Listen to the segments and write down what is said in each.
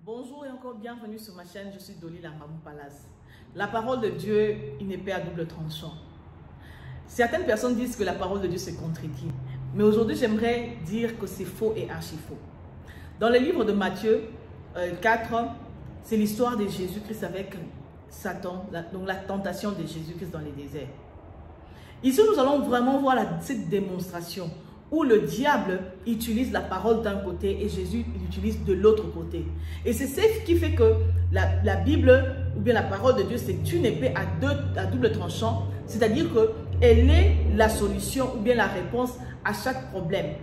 Bonjour et encore bienvenue sur ma chaîne, je suis Dolly Lamamou Palace. La parole de Dieu, une épée à double tranchant. Certaines personnes disent que la parole de Dieu se contredit. Mais aujourd'hui, j'aimerais dire que c'est faux et archi faux. Dans le livre de Matthieu 4, c'est l'histoire de Jésus-Christ avec Satan, donc la tentation de Jésus-Christ dans les déserts. Ici, nous allons vraiment voir cette démonstration où le diable utilise la parole d'un côté et Jésus l'utilise de l'autre côté. Et c'est ce qui fait que la Bible, ou bien la parole de Dieu, c'est une épée à double tranchant, c'est-à-dire qu'elle est la solution ou bien la réponse à chaque problème.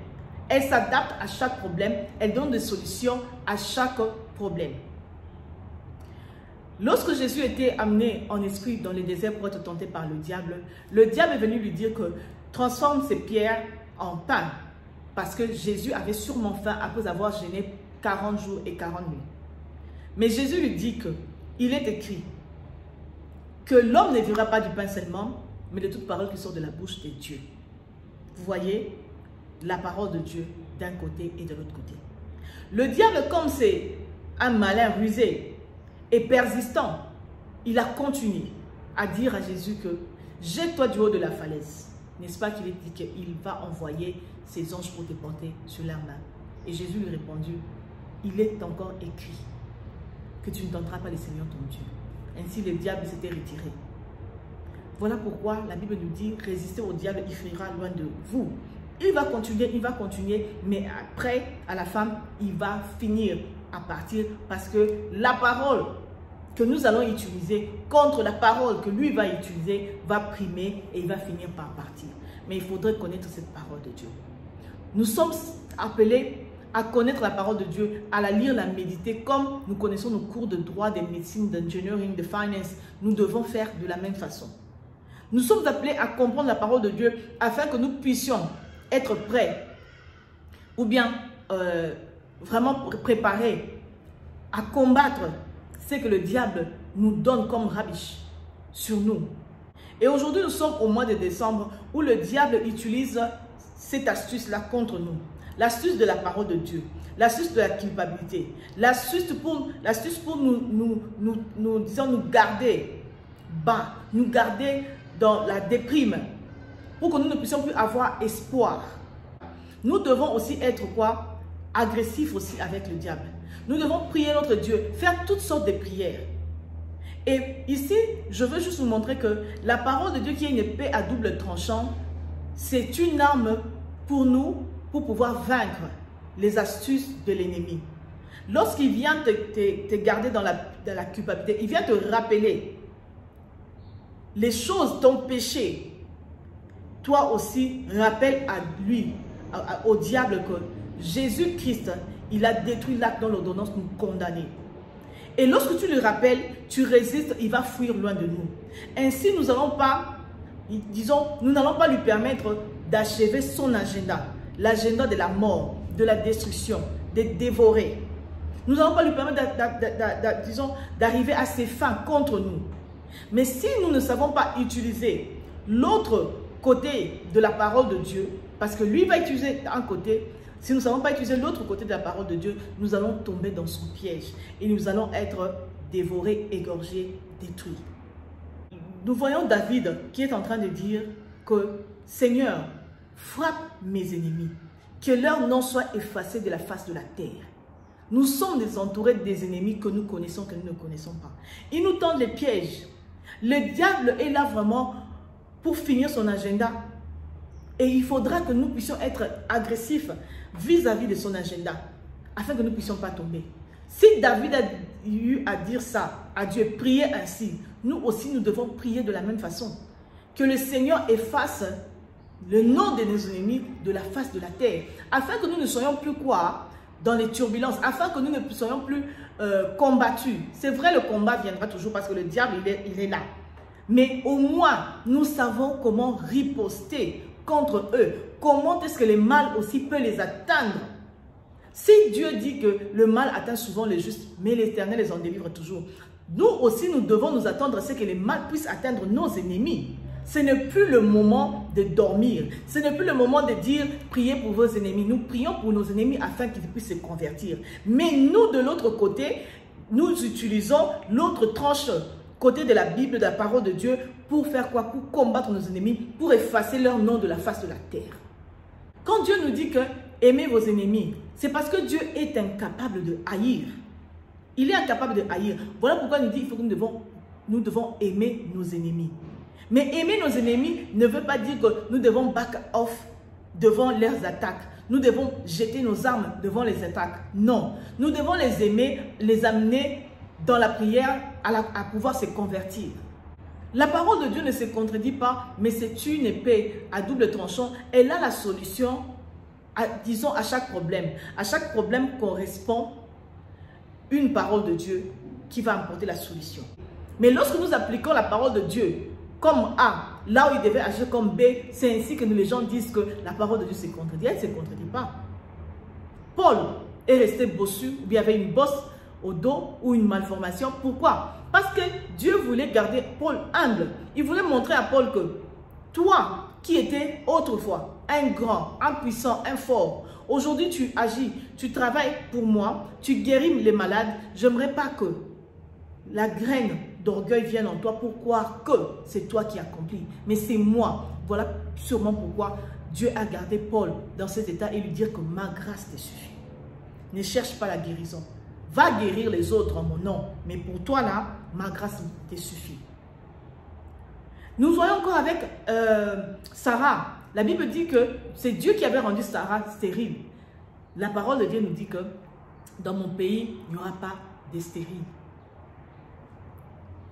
Elle s'adapte à chaque problème, elle donne des solutions à chaque problème. Lorsque Jésus était amené en esprit dans le désert pour être tenté par le diable est venu lui dire que transforme ces pierres en pain, parce que Jésus avait sûrement faim après avoir jeûné 40 jours et 40 nuits. Mais Jésus lui dit que il est écrit que l'homme ne vivra pas du pain seulement, mais de toute parole qui sort de la bouche de Dieu. Vous voyez la parole de Dieu d'un côté et de l'autre côté. Le diable, comme c'est un malin rusé et persistant, il a continué à dire à Jésus que jette-toi du haut de la falaise. N'est-ce pas qu'il est dit qu'il va envoyer ses anges pour te porter sur leurs mains? Et Jésus lui répondit, il est encore écrit que tu ne tenteras pas le Seigneur ton Dieu. Ainsi le diable s'était retiré. Voilà pourquoi la Bible nous dit, résistez au diable, il fuira loin de vous. Il va continuer, mais après, à la fin, il va finir à partir parce que la parole que nous allons utiliser contre la parole que lui va utiliser va primer et il va finir par partir. Mais il faudrait connaître cette parole de Dieu. Nous sommes appelés à connaître la parole de Dieu, à la lire, la méditer, comme nous connaissons nos cours de droit, de médecine, d'engineering, de finance. Nous devons faire de la même façon. Nous sommes appelés à comprendre la parole de Dieu afin que nous puissions être prêts ou bien vraiment préparés à combattre ce que le diable nous donne comme rabiche sur nous. Et aujourd'hui, nous sommes au mois de décembre où le diable utilise cette astuce-là contre nous. L'astuce de la parole de Dieu, l'astuce de la culpabilité, l'astuce pour nous garder bas, nous garder dans la déprime, pour que nous ne puissions plus avoir espoir. Nous devons aussi être quoi? Agressifs aussi avec le diable. Nous devons prier notre Dieu, faire toutes sortes de prières. Et ici, je veux juste vous montrer que la parole de Dieu qui est une épée à double tranchant, c'est une arme pour nous, pour pouvoir vaincre les astuces de l'ennemi. Lorsqu'il vient te garder dans la culpabilité, il vient te rappeler les choses, ton péché. Toi aussi, rappelle à lui, au diable que Jésus-Christ, il a détruit l'acte dans l'ordonnance nous condamner. Et lorsque tu le rappelles, tu résistes, il va fuir loin de nous. Ainsi, nous n'allons pas, nous n'allons pas lui permettre d'achever son agenda, l'agenda de la mort, de la destruction, de dévorer. Nous n'allons pas lui permettre d'arriver à ses fins contre nous. Mais si nous ne savons pas utiliser l'autre côté de la parole de Dieu, parce que lui va utiliser un côté, si nous ne savons pas utiliser l'autre côté de la parole de Dieu, nous allons tomber dans son piège et nous allons être dévorés, égorgés, détruits. Nous voyons David qui est en train de dire que Seigneur, frappe mes ennemis, que leur nom soit effacé de la face de la terre. Nous sommes entourés des ennemis que nous connaissons, que nous ne connaissons pas. Ils nous tendent les pièges. Le diable est là vraiment pour finir son agenda. Et il faudra que nous puissions être agressifs vis-à-vis de son agenda, afin que nous ne puissions pas tomber. Si David a eu à dire ça à Dieu, prier ainsi, nous aussi nous devons prier de la même façon. Que le Seigneur efface le nom de nos ennemis de la face de la terre, afin que nous ne soyons plus quoi? Dans les turbulences, afin que nous ne soyons plus combattus. C'est vrai, le combat viendra toujours parce que le diable, il est là. Mais au moins, nous savons comment riposter contre eux. Comment est-ce que le mal aussi peut les atteindre? Si Dieu dit que le mal atteint souvent les justes, mais l'Éternel les en délivre toujours. Nous aussi, nous devons nous attendre à ce que le mal puisse atteindre nos ennemis. ce n'est plus le moment de dormir. Ce n'est plus le moment de dire priez pour vos ennemis. Nous prions pour nos ennemis afin qu'ils puissent se convertir. Mais nous, de l'autre côté, nous utilisons l'autre tranche côté de la Bible, de la parole de Dieu, pour faire quoi? Pour combattre nos ennemis, pour effacer leur nom de la face de la terre. Quand Dieu nous dit que aimez vos ennemis, c'est parce que Dieu est incapable de haïr. Il est incapable de haïr. Voilà pourquoi il nous dit qu'il faut que nous devons aimer nos ennemis. Mais aimer nos ennemis ne veut pas dire que nous devons back off devant leurs attaques. Nous devons jeter nos armes devant les attaques. Non, nous devons les aimer, les amener dans la prière à pouvoir se convertir. La parole de Dieu ne se contredit pas, mais c'est une épée à double tranchant. Elle a la solution, disons, à chaque problème. À chaque problème correspond une parole de Dieu qui va apporter la solution. Mais lorsque nous appliquons la parole de Dieu comme A, là où il devait agir comme B, c'est ainsi que les gens disent que la parole de Dieu se contredit. Elle ne se contredit pas. Paul est resté bossu, ou bien avait une bosse au dos ou une malformation. Pourquoi? Parce que Dieu voulait garder Paul humble. Il voulait montrer à Paul que toi, qui étais autrefois un grand, un puissant, un fort, aujourd'hui tu agis, tu travailles pour moi, tu guéris les malades. J'aimerais pas que la graine d'orgueil vienne en toi pour croire que c'est toi qui accomplis, mais c'est moi. Voilà sûrement pourquoi Dieu a gardé Paul dans cet état et lui dire que ma grâce te suffit. Ne cherche pas la guérison. Va guérir les autres en mon nom, mais pour toi là, ma grâce te suffit. Nous voyons encore avec Sarah. La Bible dit que c'est Dieu qui avait rendu Sarah stérile. La parole de Dieu nous dit que dans mon pays, il n'y aura pas de stérile.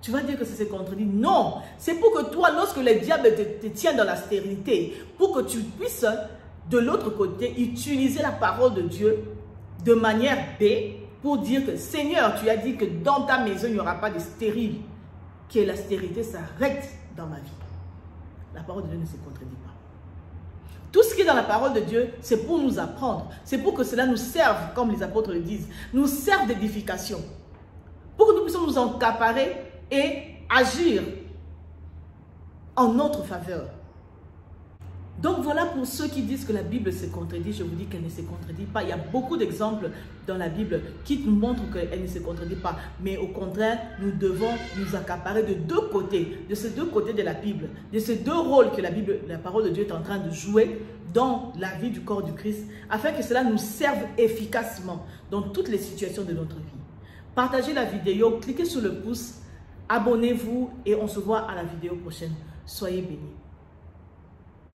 Tu vas dire que ça se contredit. Non, c'est pour que toi, lorsque le diable te tient dans la stérilité, pour que tu puisses, de l'autre côté, utiliser la parole de Dieu de manière B, pour dire que Seigneur, tu as dit que dans ta maison, il n'y aura pas de stérile, que la stérilité s'arrête dans ma vie. La parole de Dieu ne se contredit pas. Tout ce qui est dans la parole de Dieu, c'est pour nous apprendre. C'est pour que cela nous serve, comme les apôtres le disent, nous serve d'édification. Pour que nous puissions nous accaparer et agir en notre faveur. Donc voilà pour ceux qui disent que la Bible se contredit, je vous dis qu'elle ne se contredit pas. Il y a beaucoup d'exemples dans la Bible qui nous montrent qu'elle ne se contredit pas. Mais au contraire, nous devons nous accaparer de deux côtés, de ces deux côtés de la Bible, de ces deux rôles que la parole de Dieu est en train de jouer dans la vie du corps du Christ, afin que cela nous serve efficacement dans toutes les situations de notre vie. Partagez la vidéo, cliquez sur le pouce, abonnez-vous et on se voit à la vidéo prochaine. Soyez bénis.